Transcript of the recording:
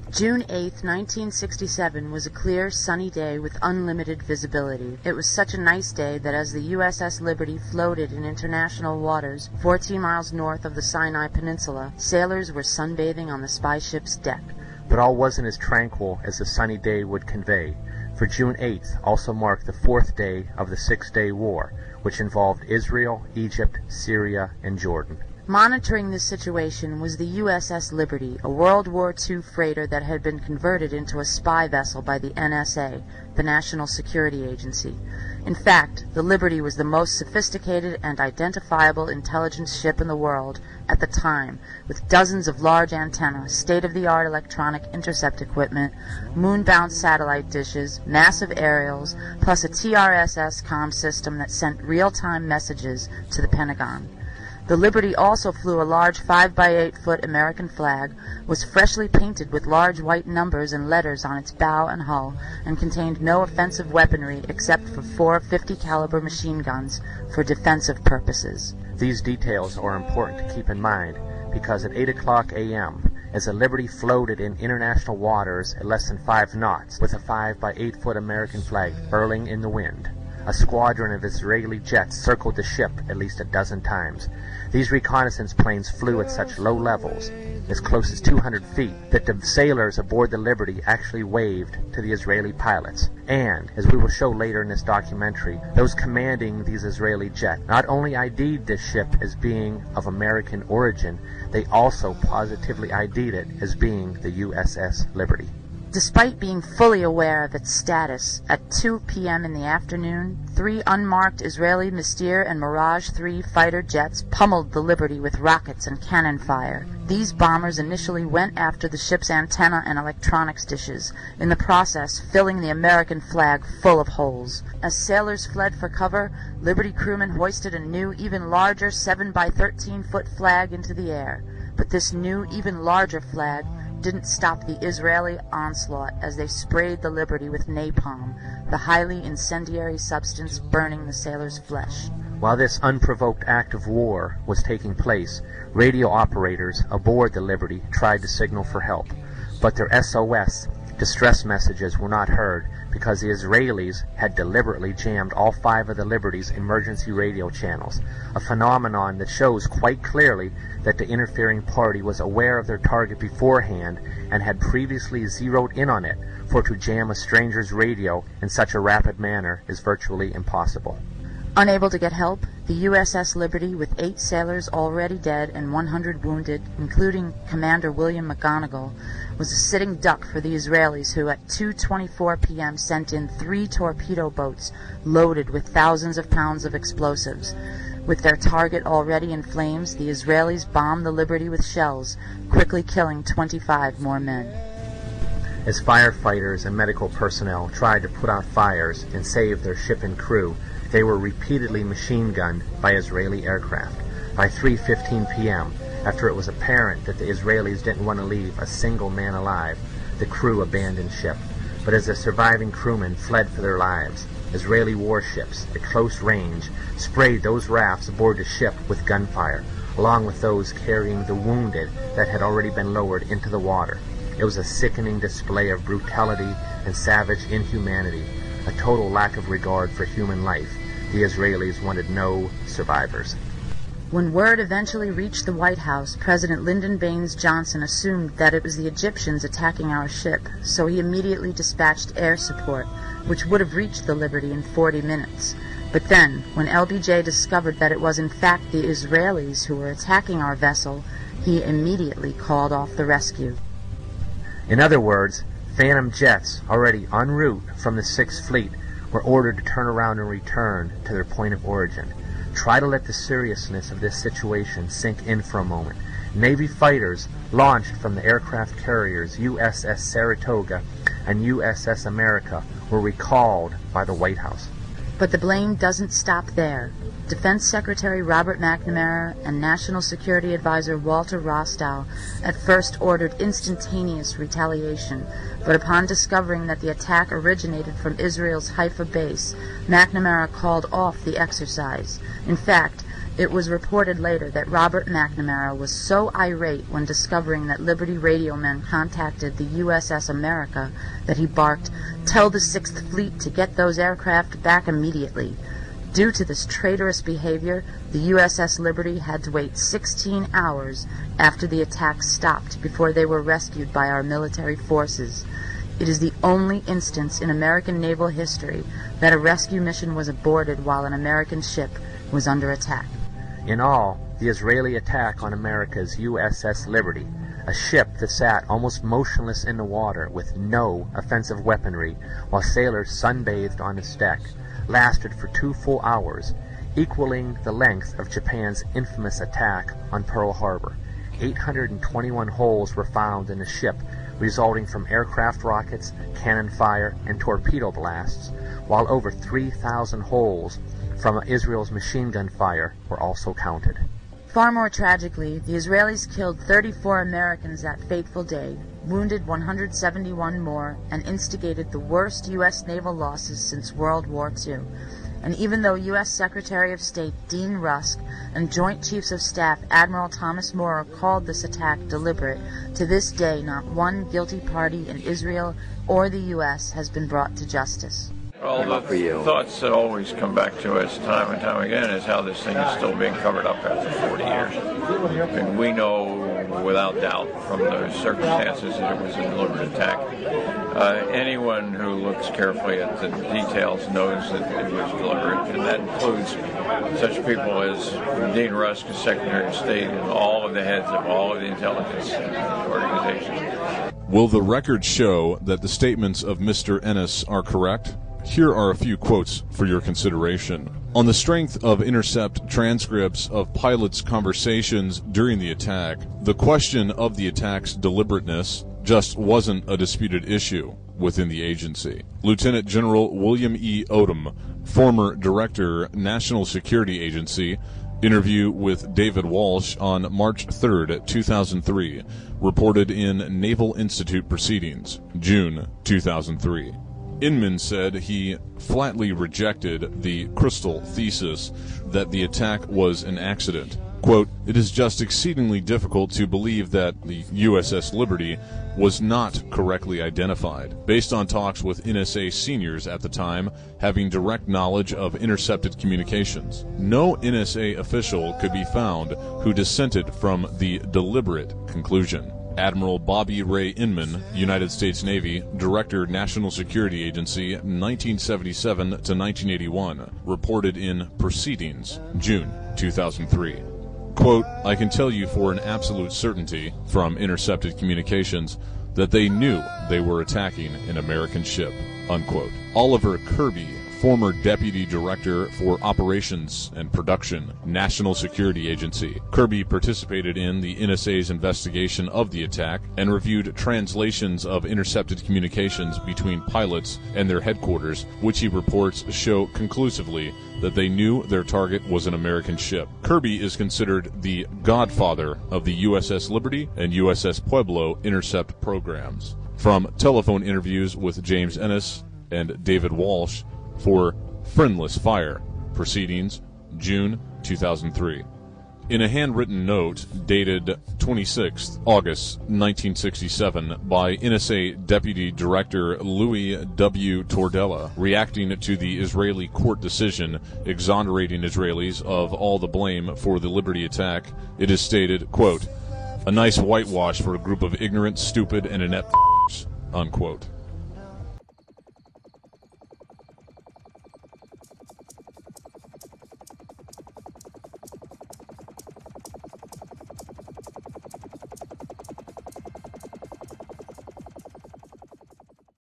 June 8, 1967 was a clear, sunny day with unlimited visibility. It was such a nice day that as the USS Liberty floated in international waters 14 miles north of the Sinai Peninsula, sailors were sunbathing on the spy ship's deck. But all wasn't as tranquil as the sunny day would convey, for June 8th also marked the fourth day of the Six-Day War, which involved Israel, Egypt, Syria, and Jordan. Monitoring this situation was the USS Liberty, a World War II freighter that had been converted into a spy vessel by the NSA, the National Security Agency. In fact, the Liberty was the most sophisticated and identifiable intelligence ship in the world at the time, with dozens of large antennae, state-of-the-art electronic intercept equipment, moon-bound satellite dishes, massive aerials, plus a TRSS comm system that sent real-time messages to the Pentagon. The Liberty also flew a large 5-by-8-foot American flag, was freshly painted with large white numbers and letters on its bow and hull, and contained no offensive weaponry except for 4 50-caliber machine guns for defensive purposes. These details are important to keep in mind because at 8 o'clock a.m., as the Liberty floated in international waters at less than 5 knots with a 5-by-8-foot American flag furling in the wind, a squadron of Israeli jets circled the ship at least a dozen times. These reconnaissance planes flew at such low levels, as close as 200 feet, that the sailors aboard the Liberty actually waved to the Israeli pilots. And, as we will show later in this documentary, those commanding these Israeli jets not only ID'd this ship as being of American origin, they also positively ID'd it as being the USS Liberty. Despite being fully aware of its status, at 2 p.m. in the afternoon, 3 unmarked Israeli Mystir and Mirage 3 fighter jets pummeled the Liberty with rockets and cannon fire. These bombers initially went after the ship's antenna and electronics dishes, in the process filling the American flag full of holes. As sailors fled for cover, Liberty crewmen hoisted a new, even larger 7-by-13-foot flag into the air. But this new, even larger flag didn't stop the Israeli onslaught as they sprayed the Liberty with napalm, the highly incendiary substance burning the sailors' flesh. While this unprovoked act of war was taking place, radio operators aboard the Liberty tried to signal for help, but their SOS distress messages were not heard because the Israelis had deliberately jammed all 5 of the Liberty's emergency radio channels, a phenomenon that shows quite clearly that the interfering party was aware of their target beforehand and had previously zeroed in on it, for to jam a stranger's radio in such a rapid manner is virtually impossible. Unable to get help, the USS Liberty, with 8 sailors already dead and 100 wounded, including Commander William McGonigal, was a sitting duck for the Israelis, who at 2:24 p.m. sent in 3 torpedo boats loaded with thousands of pounds of explosives. With their target already in flames, the Israelis bombed the Liberty with shells, quickly killing 25 more men. As firefighters and medical personnel tried to put out fires and save their ship and crew, they were repeatedly machine-gunned by Israeli aircraft. By 3:15 p.m., after it was apparent that the Israelis didn't want to leave a single man alive, the crew abandoned ship. But as the surviving crewmen fled for their lives, Israeli warships, at close range, sprayed those rafts aboard the ship with gunfire, along with those carrying the wounded that had already been lowered into the water. It was a sickening display of brutality and savage inhumanity, a total lack of regard for human life. The Israelis wanted no survivors. When word eventually reached the White House, President Lyndon Baines Johnson assumed that it was the Egyptians attacking our ship, so he immediately dispatched air support, which would have reached the Liberty in 40 minutes. But then, when LBJ discovered that it was in fact the Israelis who were attacking our vessel, he immediately called off the rescue. In other words, Phantom jets already en route from the 6th Fleet were ordered to turn around and return to their point of origin. Try to let the seriousness of this situation sink in for a moment. Navy fighters launched from the aircraft carriers USS Saratoga and USS America were recalled by the White House. But the blame doesn't stop there. Defense Secretary Robert McNamara and National Security Advisor Walter Rostow at first ordered instantaneous retaliation, but upon discovering that the attack originated from Israel's Haifa base, McNamara called off the exercise. In fact, It was reported later that Robert McNamara was so irate when discovering that Liberty radio men contacted the USS America that he barked, "Tell the Sixth Fleet to get those aircraft back immediately." Due to this traitorous behavior, the USS Liberty had to wait 16 hours after the attack stopped before they were rescued by our military forces. It is the only instance in American naval history that a rescue mission was aborted while an American ship was under attack. In all, the Israeli attack on America's USS Liberty, a ship that sat almost motionless in the water with no offensive weaponry while sailors sunbathed on its deck, lasted for 2 full hours, equaling the length of Japan's infamous attack on Pearl Harbor. 821 holes were found in the ship, resulting from aircraft rockets, cannon fire, and torpedo blasts, while over 3,000 holes from Israel's machine gun fire were also counted. Far more tragically, the Israelis killed 34 Americans that fateful day, wounded 171 more, and instigated the worst U.S. naval losses since World War II. And even though U.S. Secretary of State Dean Rusk and Joint Chiefs of Staff Admiral Thomas Moore called this attack deliberate, to this day not one guilty party in Israel or the U.S. has been brought to justice. Well, the thoughts that always come back to us time and time again is how this thing is still being covered up after 40 years. And we know without doubt from those circumstances that it was a deliberate attack. Anyone who looks carefully at the details knows that it was deliberate, and that includes such people as Dean Rusk, as Secretary of State, and all of the heads of all of the intelligence organizations. Will the record show that the statements of Mr. Ennis are correct? Here are a few quotes for your consideration. On the strength of intercept transcripts of pilots' conversations during the attack, the question of the attack's deliberateness just wasn't a disputed issue within the agency. Lieutenant General William E. Odom, former Director, National Security Agency, interview with David Walsh on March 3, 2003, reported in Naval Institute Proceedings, June 2003. Inman said he flatly rejected the Crystal thesis that the attack was an accident. Quote, "It is just exceedingly difficult to believe that the USS Liberty was not correctly identified, based on talks with NSA seniors at the time having direct knowledge of intercepted communications. No NSA official could be found who dissented from the deliberate conclusion." Admiral Bobby Ray Inman, United States Navy, Director, National Security Agency, 1977 to 1981, reported in Proceedings, June 2003. Quote, "I can tell you for an absolute certainty from intercepted communications that they knew they were attacking an American ship." Unquote. Oliver Kirby, former Deputy Director for Operations and Production, National Security Agency. Kirby participated in the NSA's investigation of the attack and reviewed translations of intercepted communications between pilots and their headquarters, which he reports show conclusively that they knew their target was an American ship. Kirby is considered the godfather of the USS Liberty and USS Pueblo intercept programs. From telephone interviews with James Ennis and David Walsh for Friendless Fire, Proceedings, June 2003. In a handwritten note dated 26 August 1967 by NSA Deputy Director Louis W. Tordella, reacting to the Israeli court decision exonerating Israelis of all the blame for the Liberty attack, it is stated, quote, "A nice whitewash for a group of ignorant, stupid, and inept unquote.